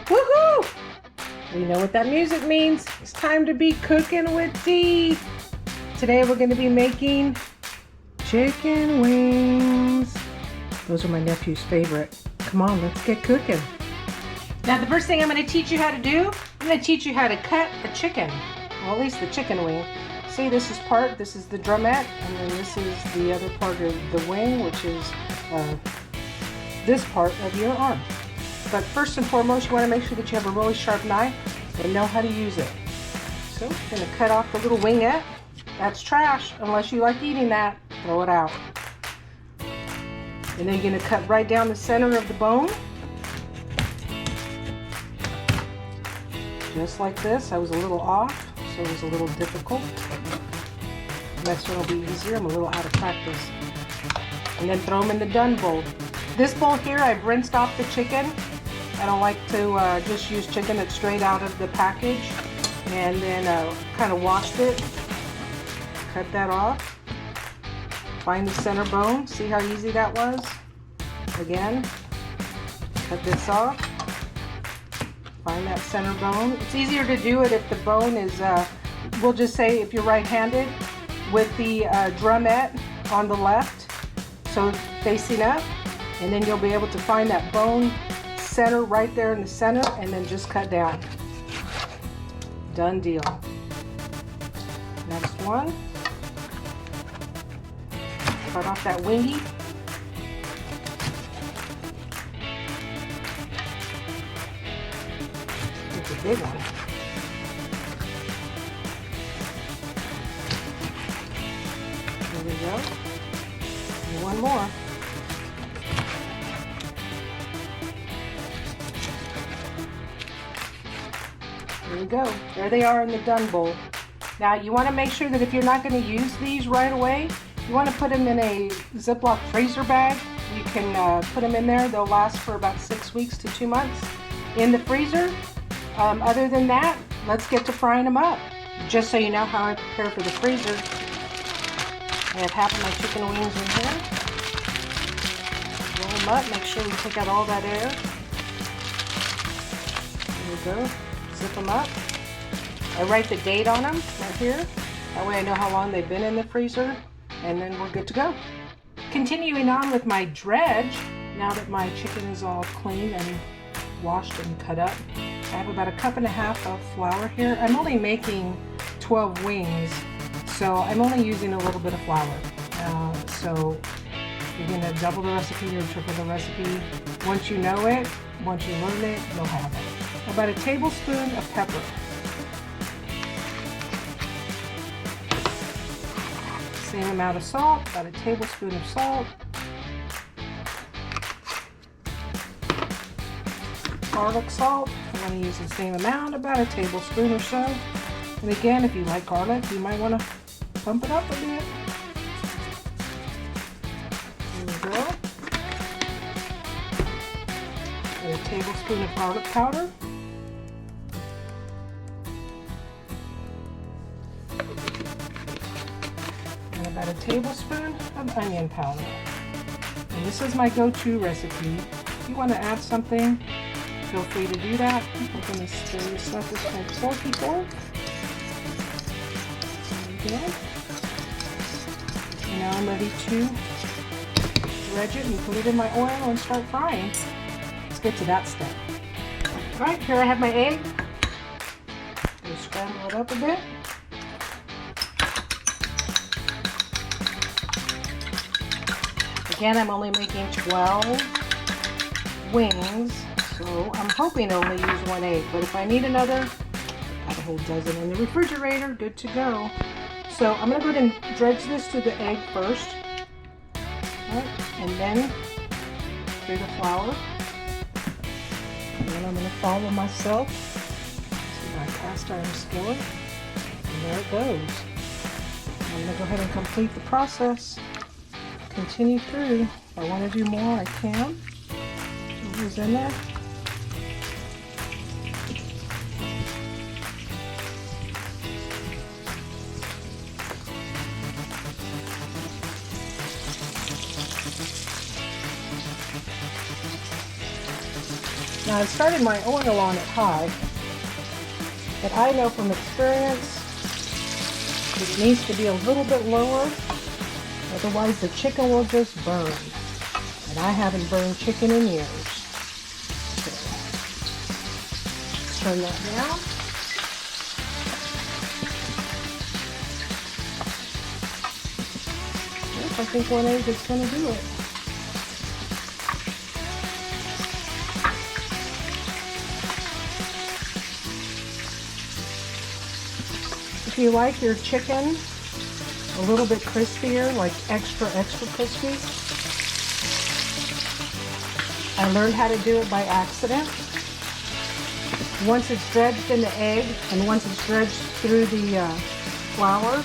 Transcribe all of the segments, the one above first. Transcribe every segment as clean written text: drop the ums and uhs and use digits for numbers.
Woohoo! We know what that music means. It's time to be cooking with Dee. Today we're going to be making chicken wings. Those are my nephew's favorite. Come on, let's get cooking. Now the first thing I'm going to teach you how to do, I'm going to teach you how to cut a chicken. Well, at least the chicken wing. See, this is the drumette, and then this is the other part of the wing, which is this part of your arm. But first and foremost, you want to make sure that you have a really sharp knife and know how to use it. So I'm going to cut off the little wingette. That's trash. Unless you like eating that, throw it out. And then you're going to cut right down the center of the bone. Just like this. I was a little off, so it was a little difficult. Next one will be easier. I'm a little out of practice. And then throw them in the done bowl. This bowl here, I've rinsed off the chicken. I don't like to just use chicken that's straight out of the package. And then kind of washed it. Cut that off. Find the center bone. See how easy that was? Again, cut this off. Find that center bone. It's easier to do it if the bone is, we'll just say if you're right-handed, with the drumette on the left, so facing up, and then you'll be able to find that bone center right there in the center, and then just cut down. Done deal. Next one. Cut off that wingy. It's a big one. There we go. And one more. There we go. There they are in the done bowl. Now you want to make sure that if you're not going to use these right away, you want to put them in a Ziploc freezer bag. You can put them in there. They'll last for about 6 weeks to 2 months in the freezer. Other than that, let's get to frying them up. Just so you know how I prepare for the freezer, I have half of my chicken wings in here. Roll them up. Make sure we take out all that air. There we go. Zip them up. I write the date on them right here. That way I know how long they've been in the freezer, and then we're good to go. Continuing on with my dredge, now that my chicken is all clean and washed and cut up, I have about 1.5 cups of flour here. I'm only making 12 wings, so I'm only using a little bit of flour. So you're going to double the recipe or triple the recipe. Once you know it, once you learn it, you'll have it. About a tablespoon of pepper. Same amount of salt, about a tablespoon of salt. Garlic salt, I'm going to use the same amount, about a tablespoon or so. And again, if you like garlic, you might want to bump it up a bit. There we go. And a tablespoon of garlic powder. And about a tablespoon of onion powder. And this is my go-to recipe. If you want to add something, feel free to do that. I'm going to stir this up with my forky fork. There we go. And now I'm ready to dredge it and put it in my oil and start frying. Let's get to that step. Alright, here I have my egg. I'm going to scramble it up a bit. Again, I'm only making 12 wings, so I'm hoping to only use 1 egg, but if I need another, I've got a whole dozen in the refrigerator, good to go. So I'm going to go ahead and dredge this to the egg first, right, and then through the flour. And then I'm going to follow myself to my cast iron skillet, and there it goes. I'm going to go ahead and complete the process. Continue through. If I want to do more, I can. Who's in there? Now I started my oil on it high, but I know from experience it needs to be a little bit lower, otherwise the chicken will just burn. And I haven't burned chicken in years. So, turn that down. Yep, I think 1 egg is going to do it. If you like your chicken a little bit crispier, like extra crispy, I learned how to do it by accident. Once it's dredged in the egg and once it's dredged through the flour,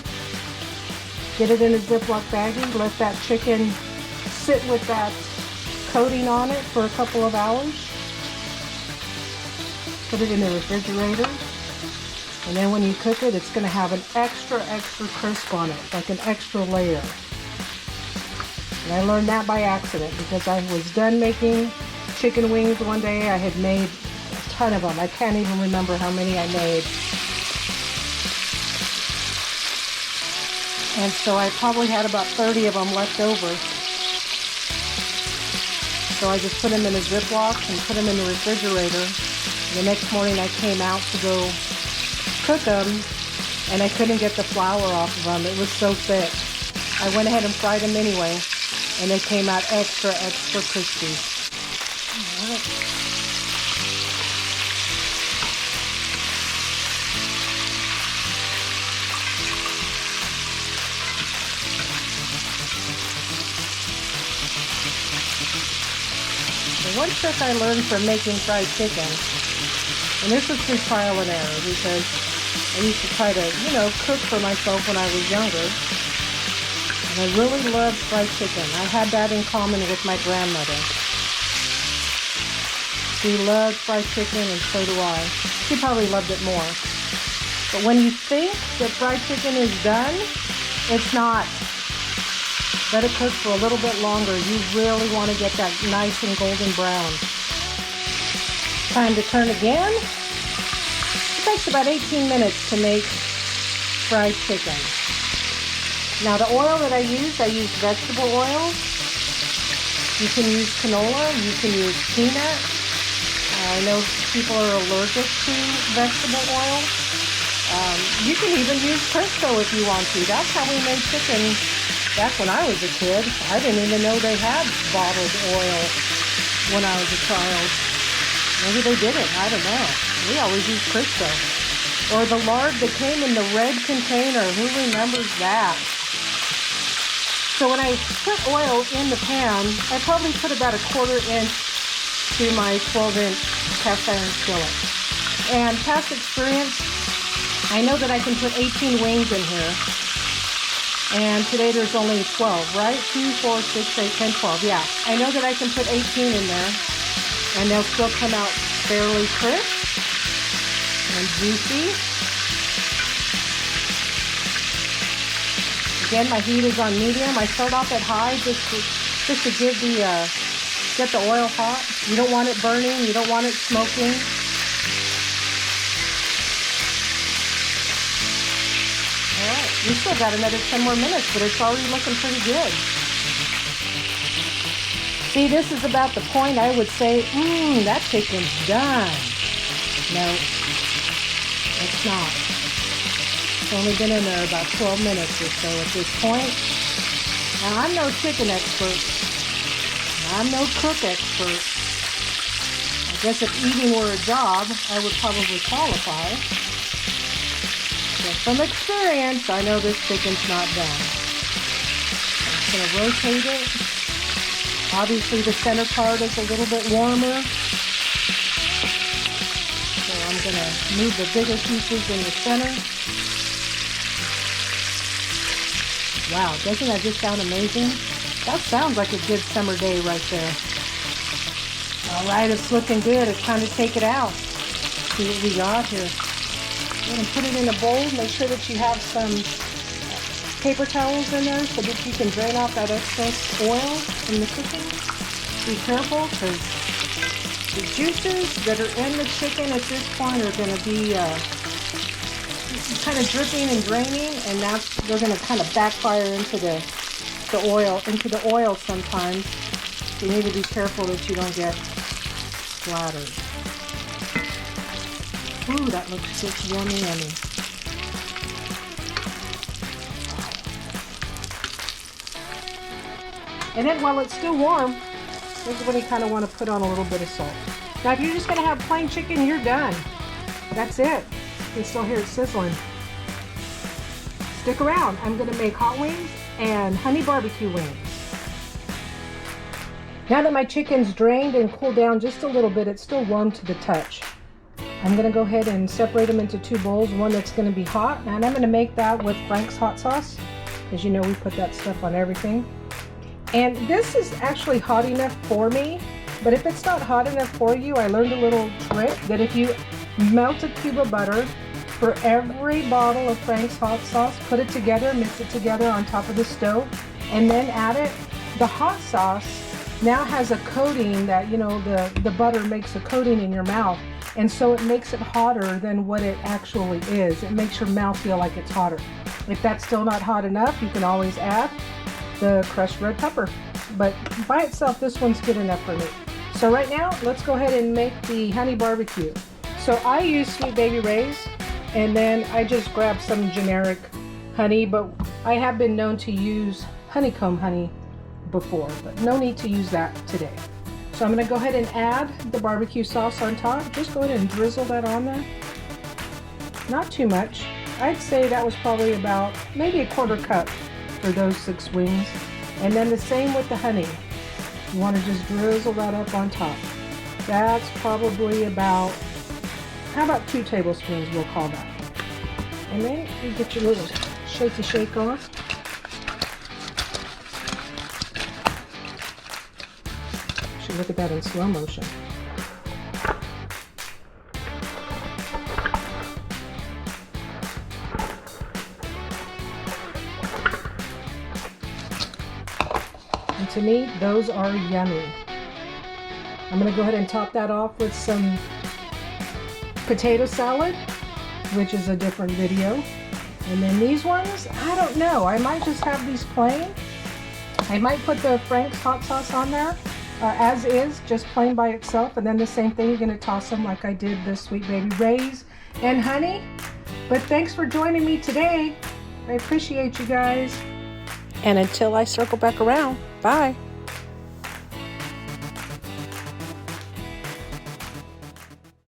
get it in a Ziploc baggie, let that chicken sit with that coating on it for a couple of hours. Put it in the refrigerator. And then when you cook it, it's going to have an extra crisp on it, like an extra layer. And I learned that by accident because I was done making chicken wings one day. I had made a ton of them. I can't even remember how many I made. And so I probably had about 30 of them left over. So I just put them in a Ziploc and put them in the refrigerator. And the next morning I came out to go cook them, and I couldn't get the flour off of them. It was so thick. I went ahead and fried them anyway, and they came out extra crispy. All right. So one trick I learned from making fried chicken, and this was through trial and error because I used to try to, cook for myself when I was younger. And I really loved fried chicken. I had that in common with my grandmother. She loved fried chicken, and so do I. She probably loved it more. But when you think that fried chicken is done, it's not. Let it cook for a little bit longer. You really want to get that nice and golden brown. Time to turn again. It takes about 18 minutes to make fried chicken. Now the oil that I use vegetable oil. You can use canola, you can use peanut. I know people are allergic to vegetable oil. You can even use Crisco if you want to. That's how we made chicken back when I was a kid. I didn't even know they had bottled oil when I was a child. Maybe they didn't, I don't know. We always use Crisco. Or the lard that came in the red container, who remembers that? So when I put oil in the pan, I probably put about 1/4 inch to my 12-inch cast iron skillet. And past experience, I know that I can put 18 wings in here. And today there's only 12, right? 2, 4, 6, 8, 10, 12. Yeah, I know that I can put 18 in there. And they'll still come out fairly crisp and juicy. Again, my heat is on medium. I start off at high just to give get the oil hot. You don't want it burning. You don't want it smoking. All right, we still got another 10 more minutes, but it's already looking pretty good. See, this is about the point I would say, that chicken's done. No, it's not. It's only been in there about 12 minutes or so at this point. Now, I'm no chicken expert. I'm no cook expert. I guess if eating were a job, I would probably qualify. But from experience, I know this chicken's not done. I'm going to rotate it. Obviously the center part is a little bit warmer. So I'm going to move the bigger pieces in the center. Wow, doesn't that just sound amazing? That sounds like a good summer day right there. All right, it's looking good. It's time to take it out. See what we got here. Go ahead and put it in a bowl. Make sure that you have some paper towels in there so that you can drain off that excess oil from the chicken. Be careful because The juices that are in the chicken at this point are going to be kind of dripping and draining, and they're going to kind of backfire into the oil sometimes. You need to be careful that you don't get splattered. Ooh, that looks just yummy, yummy. And then while it's still warm, this is when you kind of want to put on a little bit of salt. Now if you're just going to have plain chicken, you're done. That's it. You can still hear it sizzling. Stick around. I'm going to make hot wings and honey barbecue wings. Now that my chicken's drained and cooled down just a little bit, it's still warm to the touch. I'm going to go ahead and separate them into two bowls. One that's going to be hot, and I'm going to make that with Frank's hot sauce. As you know, we put that stuff on everything. And this is actually hot enough for me, but if it's not hot enough for you, I learned a little trick that if you melt a cube of butter for every bottle of Frank's hot sauce, put it together, mix it together on top of the stove, and then add it, the hot sauce now has a coating that, you know, the butter makes a coating in your mouth, and so it makes it hotter than what it actually is. It makes your mouth feel like it's hotter. If that's still not hot enough, you can always add the crushed red pepper, but by itself this one's good enough for me. So right now let's go ahead and make the honey barbecue. So I use Sweet Baby Ray's, and then I just grab some generic honey, but I have been known to use honeycomb honey before, but no need to use that today. So I'm going to go ahead and add the barbecue sauce on top. Just go ahead and drizzle that on there. Not too much. I'd say that was probably about maybe a quarter cup for those 6 wings. And then the same with the honey. You want to just drizzle that up on top. That's probably about, how about 2 tablespoons, we'll call that. And then you get your little shaky shake on. Should look at that in slow motion. And to me, those are yummy. I'm going to go ahead and top that off with some potato salad, which is a different video. And then these ones, I don't know. I might just have these plain. I might put the Frank's hot sauce on there as is, just plain by itself. And then the same thing, you're going to toss them like I did the Sweet Baby Ray's and honey. But thanks for joining me today. I appreciate you guys. And until I circle back around, bye.